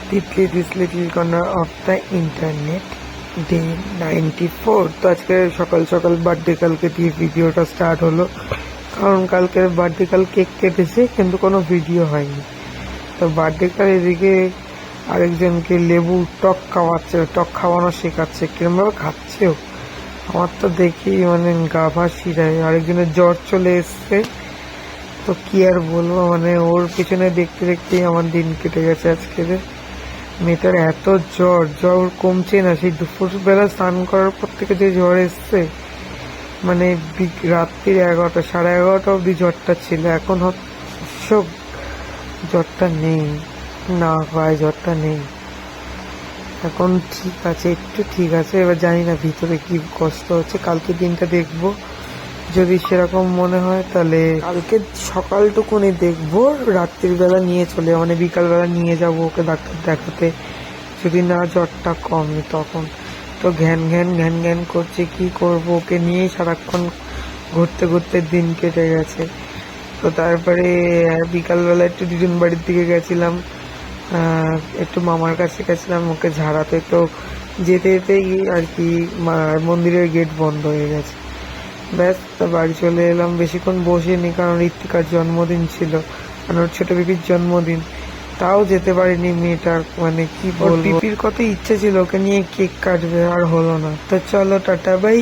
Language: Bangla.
this little corner of the internet day 94। তো আজকে সকাল সকাল বার্থডে কালকে দিয়ে ভিডিওটা স্টার্ট হলো, কারণ কালকে বার্থডে কাল কেক কেটেছে কিন্তু কোনো ভিডিও হয়নি। তো বার্থডে কাল এদিকে আরেকজনকে লেবু টক খাওয়াচ্ছে, টক খাওয়ানো শেখাচ্ছে, কিরমভাবে খাচ্ছেও আমার তো দেখি মানে গা ভা শিরায়। আরেকজনের জ্বর চলে এসছে, তো কি আর বলবো, মানে ওর পিছনে দেখতে দেখতেই আমার দিন কেটে গেছে আজকে। মেয়েটার এত জ্বর কমছে না, সেই দুপুরবেলা স্নান করার পর থেকে যে জ্বর এসছে, মানে রাত্রির 11টা 11:30 অব্দি জ্বরটা ছিল। এখন সব জ্বরটা নেই, না ভাই জ্বরটা নেই, এখন ঠিক আছে, একটু ঠিক আছে। এবার জানি না ভিতরে কি কষ্ট হচ্ছে, কালকে দিনটা দেখবো, যদি সেরকম মনে হয় তাহলে কালকে সকালটুকুনি দেখবো, রাত্রির বেলা নিয়ে চলে মানে বিকালবেলা নিয়ে যাবো ওকে ডাক্তার দেখাতে, যদি না জ্বরটা কমে তখন। তো ঘ্যান ঘ্যান করছে, কি করবো, ওকে নিয়েই সারাক্ষণ ঘুরতে ঘুরতে দিন কেটে গেছে। তো তারপরে বিকালবেলা একটু দিদুন বাড়ির দিকে গেছিলাম, একটু মামার কাছে গেছিলাম ওকে ঝাড়াতে। তো যেতে যেতেই আর কি মন্দিরের গেট বন্ধ হয়ে গেছে। ব্যাস, তা বাড়ি চলে এলাম, বেশিক্ষণ বসিনি, কারণ ঋত্বিকার জন্মদিন ছিল, কারণ ওর ছোট পিপির জন্মদিন, তাও যেতে পারিনি। মেয়েটার মানে কি বলবো, পিপির কত ইচ্ছে ছিল ওকে নিয়ে কেক কাটবে, আর হলো না। তো চলো টাটা বাই।